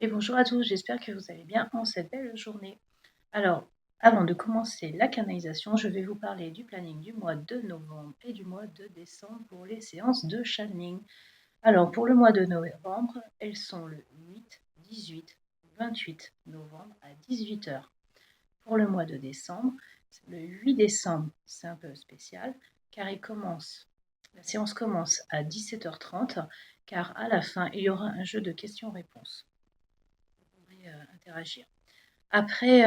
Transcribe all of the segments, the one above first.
Et bonjour à tous, j'espère que vous allez bien en cette belle journée. Alors, avant de commencer la canalisation, je vais vous parler du planning du mois de novembre et du mois de décembre pour les séances de channeling. Alors, pour le mois de novembre, elles sont le 8, 18, 28 novembre à 18 heures. Pour le mois de décembre, le 8 décembre, c'est un peu spécial, car la séance commence à 17h30, car à la fin, il y aura un jeu de questions-réponses. Vous pourrez interagir. Après,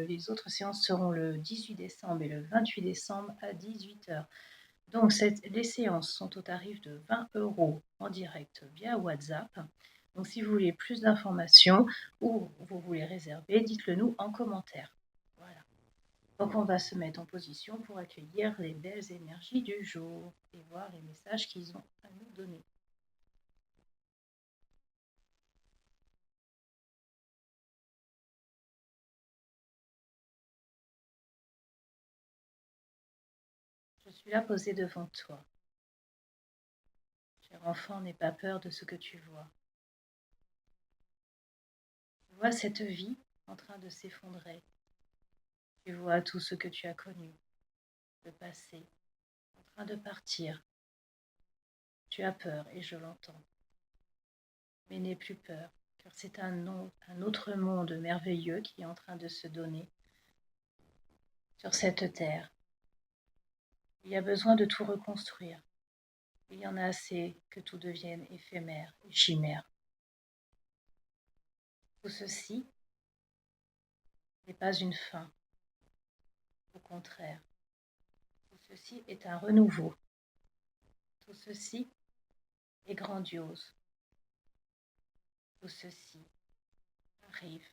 les autres séances seront le 18 décembre et le 28 décembre à 18 heures. Donc, les séances sont au tarif de 20 € en direct via WhatsApp. Donc, si vous voulez plus d'informations ou vous voulez réserver, dites-le nous en commentaire. Voilà. Donc, on va se mettre en position pour accueillir les belles énergies du jour et voir les messages qu'ils ont à nous donner. Je suis là posée devant toi. Cher enfant, n'aie pas peur de ce que tu vois. Tu vois cette vie en train de s'effondrer. Tu vois tout ce que tu as connu, le passé, en train de partir. Tu as peur et je l'entends. Mais n'aie plus peur, car c'est un autre monde merveilleux qui est en train de se donner sur cette terre. Il y a besoin de tout reconstruire. Il y en a assez que tout devienne éphémère et chimère. Tout ceci n'est pas une fin. Au contraire, tout ceci est un renouveau. Tout ceci est grandiose. Tout ceci arrive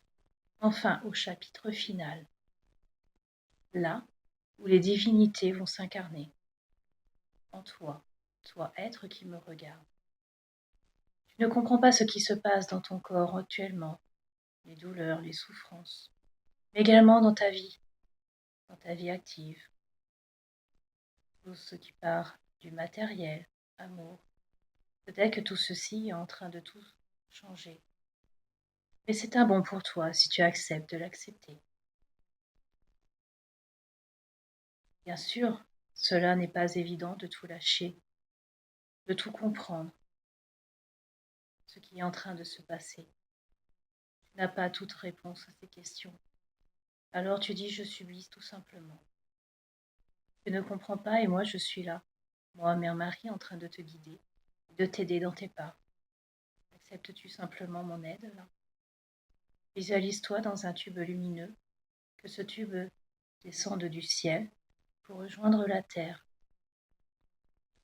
enfin au chapitre final, là où les divinités vont s'incarner en toi, toi être qui me regarde. Tu ne comprends pas ce qui se passe dans ton corps actuellement, les douleurs, les souffrances, mais également dans ta vie active, tout ce qui part du matériel, amour. Peut-être que tout ceci est en train de tout changer. Mais c'est un bon pour toi si tu acceptes de l'accepter. Bien sûr, cela n'est pas évident de tout lâcher, de tout comprendre, ce qui est en train de se passer. Tu n'as pas toute réponse à ces questions. Alors tu dis je subis tout simplement. Tu ne comprends pas et moi je suis là, moi, Mère Marie, en train de te guider, de t'aider dans tes pas. Acceptes-tu simplement mon aide là? Visualise-toi dans un tube lumineux, que ce tube descende du ciel pour rejoindre la terre.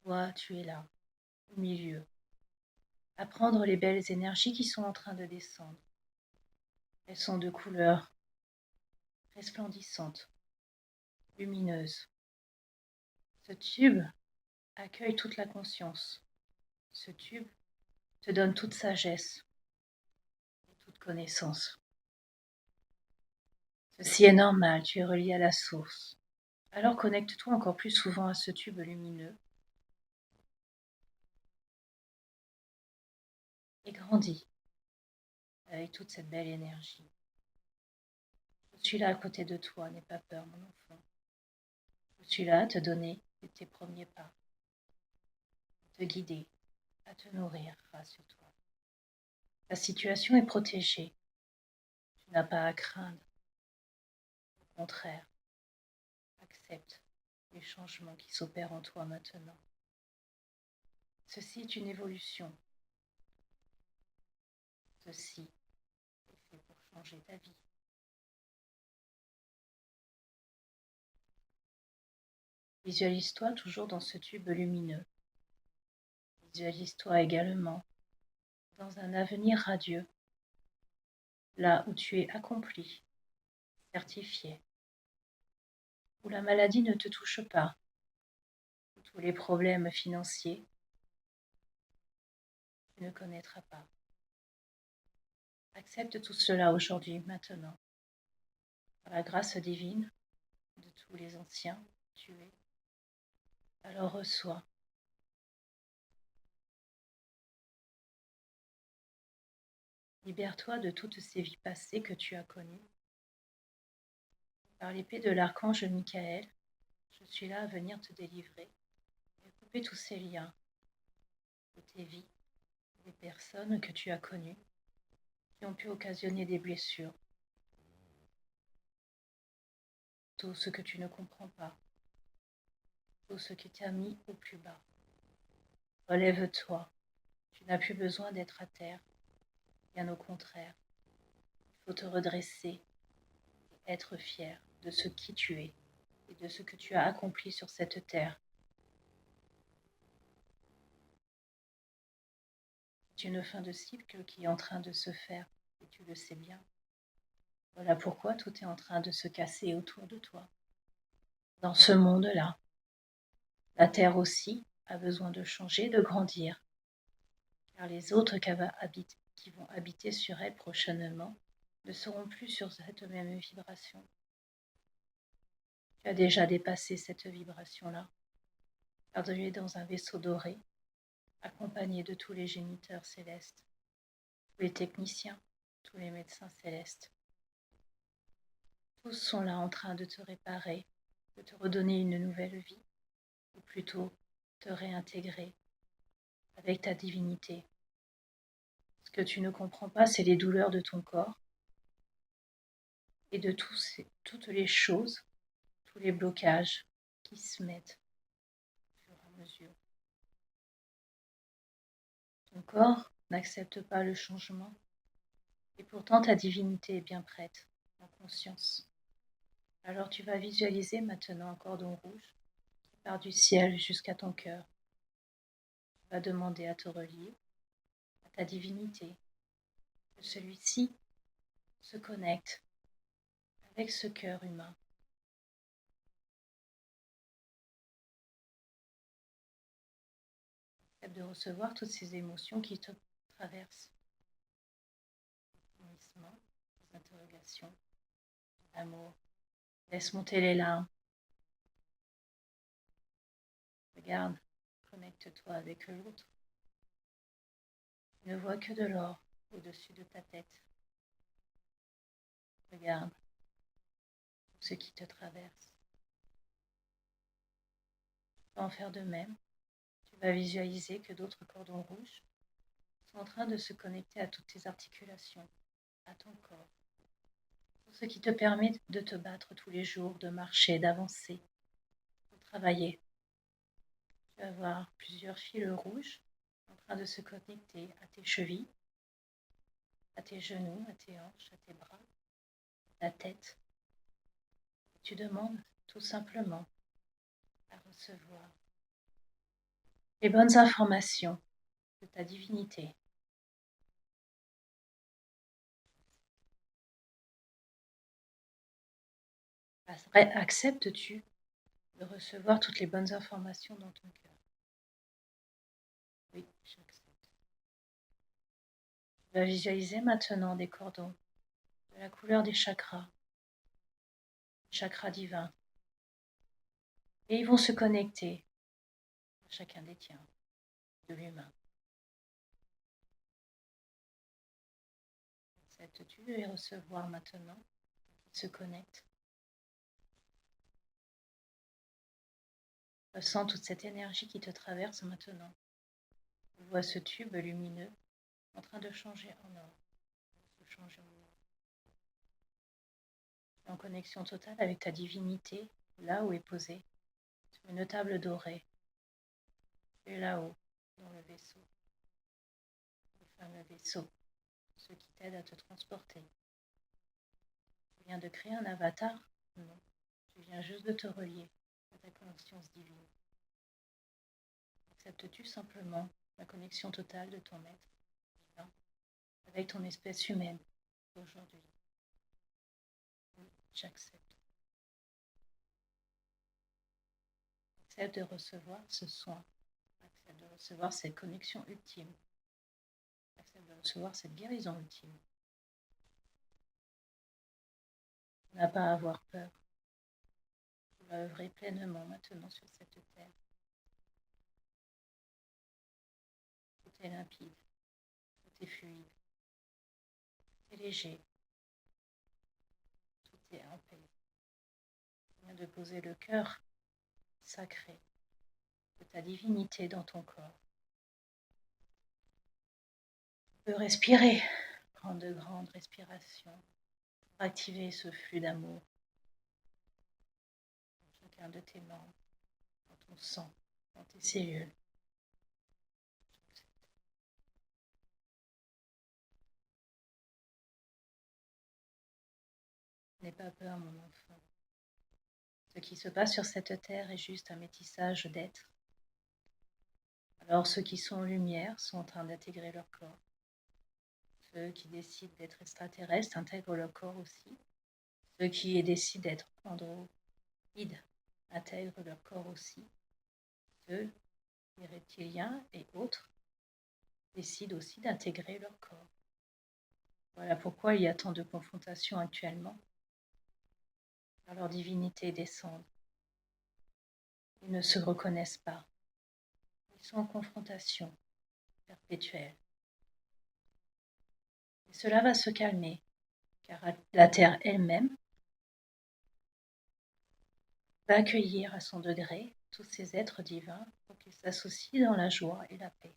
Toi, tu es là, au milieu, à prendre les belles énergies qui sont en train de descendre. Elles sont de couleur resplendissante, lumineuse. Ce tube accueille toute la conscience. Ce tube te donne toute sagesse et toute connaissance. Ceci est normal, tu es relié à la source. Alors connecte-toi encore plus souvent à ce tube lumineux et grandis avec toute cette belle énergie. Je suis là à côté de toi, n'aie pas peur mon enfant. Je suis là à te donner tes premiers pas, à te guider, à te nourrir, rassure-toi. Ta situation est protégée, tu n'as pas à craindre. Au contraire, accepte les changements qui s'opèrent en toi maintenant. Ceci est une évolution. Ceci est fait pour changer ta vie. Visualise-toi toujours dans ce tube lumineux. Visualise-toi également dans un avenir radieux, là où tu es accompli, certifié, où la maladie ne te touche pas, où tous les problèmes financiers, tu ne connaîtras pas. Accepte tout cela aujourd'hui, maintenant, par la grâce divine de tous les anciens tués. Alors reçois Libère-toi de toutes ces vies passées que tu as connues. Par l'épée de l'archange Michael, je suis là à venir te délivrer et couper tous ces liens de tes vies, des personnes que tu as connues, qui ont pu occasionner des blessures, tout ce que tu ne comprends pas, tout ce qui t'a mis au plus bas. Relève-toi, tu n'as plus besoin d'être à terre, bien au contraire. Il faut te redresser et être fier de ce qui tu es et de ce que tu as accompli sur cette terre. C'est une fin de cycle qui est en train de se faire, et tu le sais bien. Voilà pourquoi tout est en train de se casser autour de toi. Dans ce monde-là, la Terre aussi a besoin de changer, de grandir, car les autres qui vont habiter sur elle prochainement ne seront plus sur cette même vibration. Tu as déjà dépassé cette vibration-là, car tu es dans un vaisseau doré, accompagné de tous les géniteurs célestes, tous les techniciens, tous les médecins célestes. Tous sont là en train de te réparer, de te redonner une nouvelle vie, ou plutôt te réintégrer avec ta divinité. Ce que tu ne comprends pas, c'est les douleurs de ton corps et de toutes les choses, tous les blocages qui se mettent au fur et à mesure. Ton corps n'accepte pas le changement et pourtant ta divinité est bien prête, en conscience. Alors tu vas visualiser maintenant un cordon rouge qui part du ciel jusqu'à ton cœur. Tu vas demander à te relier à ta divinité, que celui-ci se connecte avec ce cœur humain. Accepte de recevoir toutes ces émotions qui te traversent. Les interrogations, l'amour. Laisse monter les larmes. Regarde, connecte-toi avec l'autre. Ne vois que de l'or au-dessus de ta tête. Regarde tout ce qui te traverse. Tu vas en faire de même. Tu vas visualiser que d'autres cordons rouges sont en train de se connecter à toutes tes articulations, à ton corps. Tout ce qui te permet de te battre tous les jours, de marcher, d'avancer, de travailler. Tu vas voir plusieurs fils rouges en train de se connecter à tes chevilles, à tes genoux, à tes hanches, à tes bras, à ta tête. Tu demandes tout simplement à recevoir les bonnes informations de ta divinité. Acceptes-tu de recevoir toutes les bonnes informations dans ton cœur? Oui, j'accepte. Tu vas visualiser maintenant des cordons de la couleur des chakras divins. Et ils vont se connecter à chacun des tiens, de l'humain. Acceptes-tu de les recevoir maintenant, qu'ils se connectent? Ressens toute cette énergie qui te traverse maintenant. Tu vois ce tube lumineux en train de changer en or. En connexion totale avec ta divinité, là où est posée, sur une table dorée. Et là-haut, dans le vaisseau, le fameux vaisseau, ce qui t'aide à te transporter. Tu viens de créer un avatar? Non. Tu viens juste de te relier à ta conscience divine. Acceptes-tu simplement la connexion totale de ton être divin avec ton espèce humaine aujourd'hui? Oui, j'accepte. Accepte de recevoir ce soin. Accepte de recevoir cette connexion ultime. Accepte de recevoir cette guérison ultime. Tu n'as pas à avoir peur. Tu vas œuvrer pleinement maintenant sur cette terre. Tout est limpide, tout est fluide. léger, tout est en paix. Tu viens de poser le cœur sacré de ta divinité dans ton corps. Tu peux respirer, prendre de grandes respirations pour activer ce flux d'amour dans chacun de tes membres, dans ton sang, dans tes cellules. N'aie pas peur, mon enfant. Ce qui se passe sur cette terre est juste un métissage d'êtres. Alors ceux qui sont en lumière sont en train d'intégrer leur corps. Ceux qui décident d'être extraterrestres intègrent leur corps aussi. Ceux qui décident d'être androïdes intègrent leur corps aussi. Ceux, les reptiliens et autres, décident aussi d'intégrer leur corps. Voilà pourquoi il y a tant de confrontations actuellement. Car leur divinité descend. Ils ne se reconnaissent pas. Ils sont en confrontation perpétuelle. Et cela va se calmer, car la Terre elle-même va accueillir à son degré tous ces êtres divins pour qu'ils s'associent dans la joie et la paix.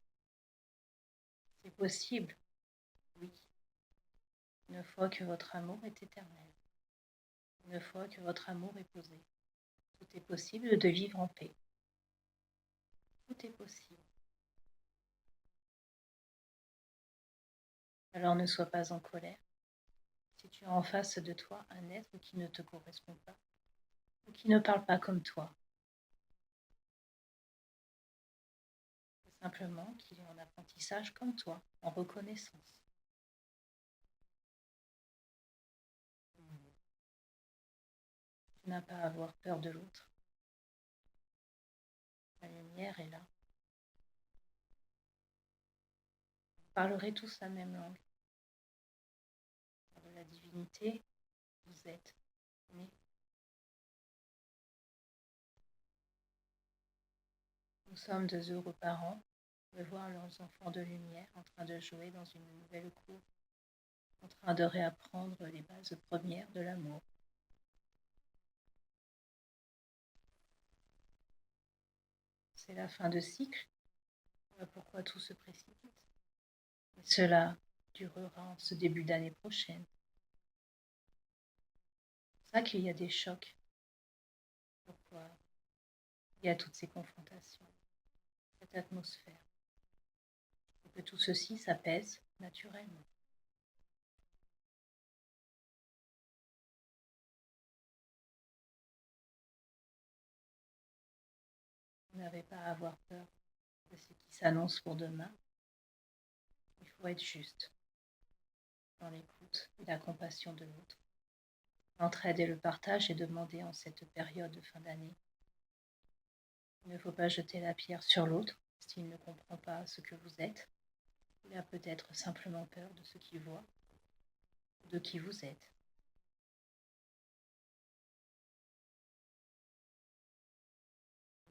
C'est possible, oui, une fois que votre amour est éternel, une fois que votre amour est posé. Tout est possible de vivre en paix. Tout est possible. Alors ne sois pas en colère. Si tu as en face de toi un être qui ne te correspond pas, ou qui ne parle pas comme toi, c'est simplement qu'il est en apprentissage comme toi, en reconnaissance. Tu n'as pas à avoir peur de l'autre. La lumière est là. Vous parlerez tous la même langue. De la divinité, vous êtes nés. Nous sommes de heureux parents de voir leurs enfants de lumière en train de jouer dans une nouvelle cour, en train de réapprendre les bases premières de l'amour. C'est la fin de cycle, voilà pourquoi tout se précipite. Et cela durera en ce début d'année prochaine. C'est pour ça qu'il y a des chocs. Pourquoi il y a toutes ces confrontations, cette atmosphère. Et que tout ceci s'apaise naturellement. Vous n'avez pas à avoir peur de ce qui s'annonce pour demain. Il faut être juste dans l'écoute et la compassion de l'autre. L'entraide et le partage est demandé en cette période de fin d'année. Il ne faut pas jeter la pierre sur l'autre s'il ne comprend pas ce que vous êtes. Il a peut-être simplement peur de ce qu'il voit, de qui vous êtes.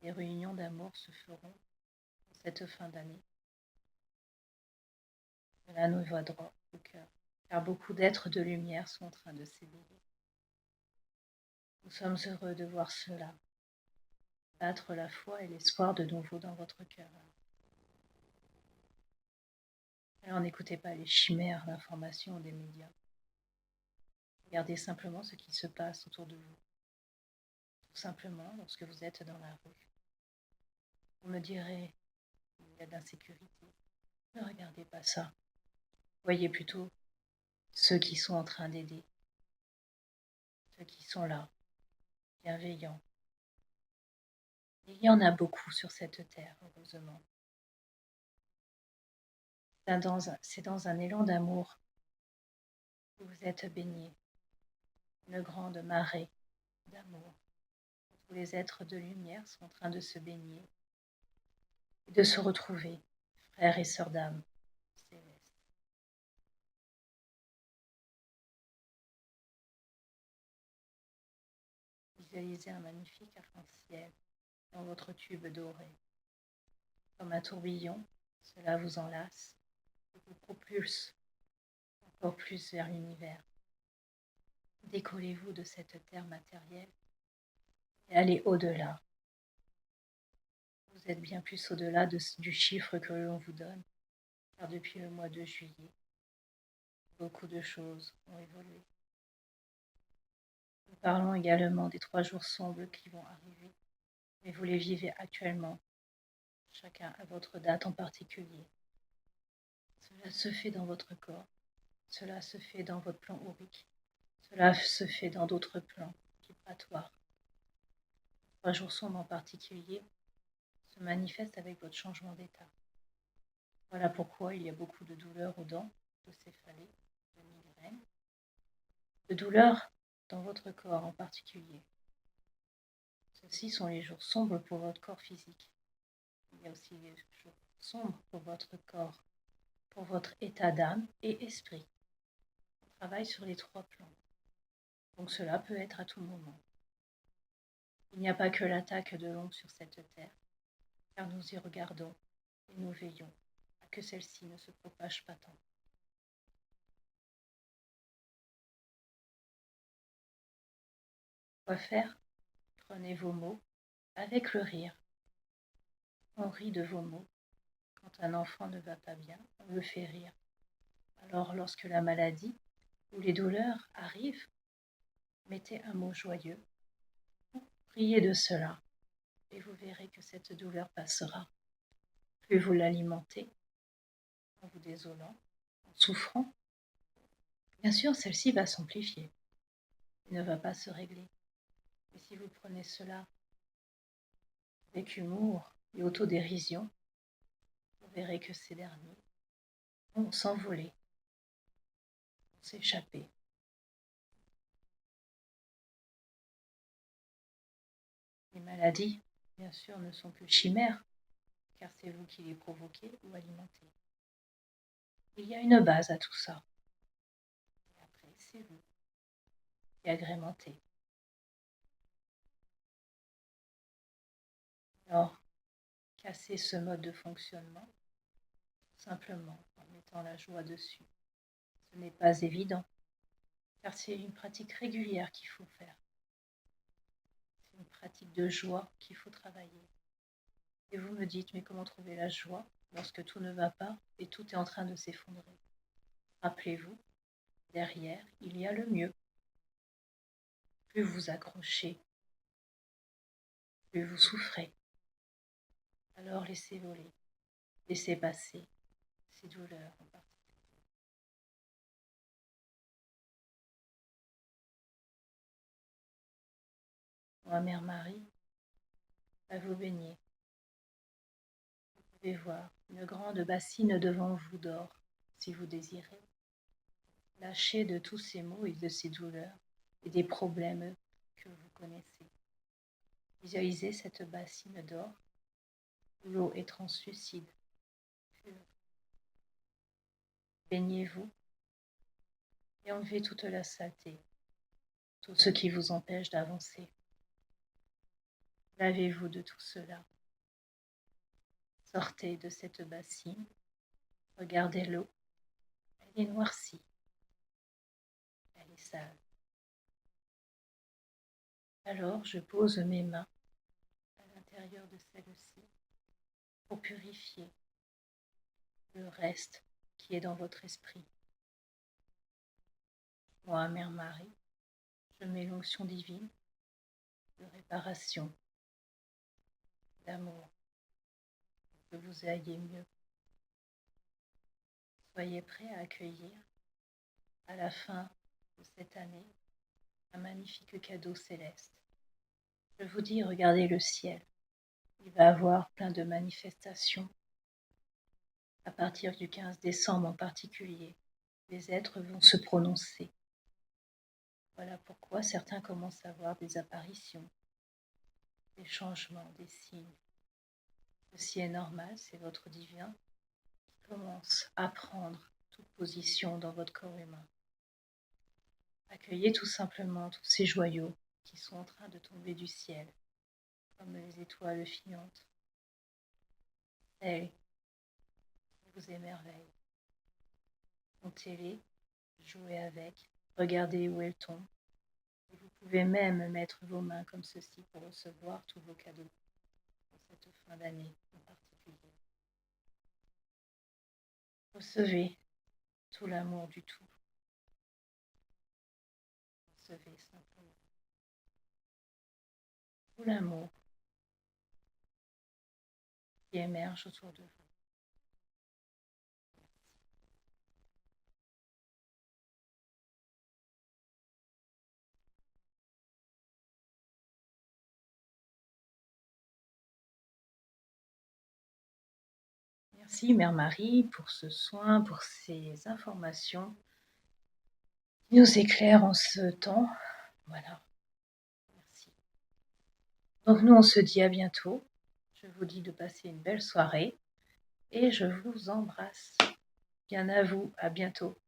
Des réunions d'amour se feront en cette fin d'année. Cela nous va droit au cœur, car beaucoup d'êtres de lumière sont en train de s'éveiller. Nous sommes heureux de voir cela, battre la foi et l'espoir de nouveau dans votre cœur. Alors n'écoutez pas les chimères d'informations des médias. Regardez simplement ce qui se passe autour de vous. Tout simplement, lorsque vous êtes dans la rue. Vous me direz, il y a de l'insécurité. Ne regardez pas ça. Voyez plutôt ceux qui sont en train d'aider. Ceux qui sont là, bienveillants. Il y en a beaucoup sur cette terre, heureusement. C'est dans un élan d'amour que vous êtes baignés. Une grande marée d'amour. Tous les êtres de lumière sont en train de se baigner et de se retrouver, frères et sœurs d'âme céleste. Visualisez un magnifique arc-en-ciel dans votre tube doré. Comme un tourbillon, cela vous enlace et vous propulse encore plus vers l'univers. Décollez-vous de cette terre matérielle et allez au-delà. Vous êtes bien plus au-delà du chiffre que l'on vous donne, car depuis le mois de juillet, beaucoup de choses ont évolué. Nous parlons également des 3 jours sombres qui vont arriver, mais vous les vivez actuellement, chacun à votre date en particulier. Cela se fait dans votre corps, cela se fait dans votre plan aurique, cela se fait dans d'autres plans vibratoires. 3 jours sombres en particulier se manifestent avec votre changement d'état. Voilà pourquoi il y a beaucoup de douleurs aux dents, de céphalée, de migraine, de douleurs dans votre corps en particulier. Ceux-ci sont les jours sombres pour votre corps physique. Il y a aussi les jours sombres pour votre corps, pour votre état d'âme et esprit. On travaille sur les 3 plans. Donc cela peut être à tout moment. Il n'y a pas que l'attaque de l'ombre sur cette terre, car nous y regardons et nous veillons à que celle-ci ne se propage pas tant. Quoi faire? Prenez vos mots avec le rire. On rit de vos mots. Quand un enfant ne va pas bien, on le fait rire. Alors lorsque la maladie ou les douleurs arrivent, mettez un mot joyeux, riez de cela, et vous verrez que cette douleur passera. Plus vous l'alimentez, en vous désolant, en souffrant, bien sûr celle-ci va s'amplifier, et ne va pas se régler. Mais si vous prenez cela avec humour et autodérision, vous verrez que ces derniers vont s'envoler, vont s'échapper. Les maladies, bien sûr, ne sont que chimères, car c'est vous qui les provoquez ou alimentez. Il y a une base à tout ça. Et après, c'est vous qui agrémentez. Alors, cassez ce mode de fonctionnement, simplement en mettant la joie dessus. Ce n'est pas évident, car c'est une pratique régulière qu'il faut faire. C'est une pratique de joie qu'il faut travailler. Et vous me dites, mais comment trouver la joie lorsque tout ne va pas et tout est en train de s'effondrer? Rappelez-vous, derrière, il y a le mieux. Plus vous accrochez, plus vous souffrez. Alors laissez voler, laissez passer ces douleurs en particulier. Moi, Mère Marie, va vous baigner. Vous pouvez voir une grande bassine devant vous d'or, si vous désirez. Lâchez de tous ces maux et de ces douleurs et des problèmes que vous connaissez. Visualisez cette bassine d'or où l'eau est translucide, pure. Baignez-vous et enlevez toute la saleté, tout ce qui vous empêche d'avancer. Lavez-vous de tout cela. Sortez de cette bassine, regardez l'eau, elle est noircie, elle est sale. Alors je pose mes mains à l'intérieur de celle-ci pour purifier le reste qui est dans votre esprit. Moi, Mère Marie, je mets l'onction divine de réparation, d'amour, pour que vous ayez mieux. Soyez prêts à accueillir, à la fin de cette année, un magnifique cadeau céleste. Je vous dis, regardez le ciel. Il va avoir plein de manifestations. À partir du 15 décembre en particulier, les êtres vont se prononcer. Voilà pourquoi certains commencent à voir des apparitions, des changements, des signes. Ceci est normal, c'est votre divin qui commence à prendre toute position dans votre corps humain. Accueillez tout simplement tous ces joyaux qui sont en train de tomber du ciel, comme les étoiles filantes. Elles vous émerveillent. Comptez-les jouez avec, regardez où elles tombent. Et vous pouvez même mettre vos mains comme ceci pour recevoir tous vos cadeaux pour cette fin d'année en particulier. Recevez tout l'amour du tout. Recevez simplement tout l'amour qui émerge autour de vous. Merci Mère Marie pour ce soin, pour ces informations qui nous éclairent en ce temps. Voilà, merci. Donc nous on se dit à bientôt. Je vous dis de passer une belle soirée et je vous embrasse. Bien à vous, à bientôt.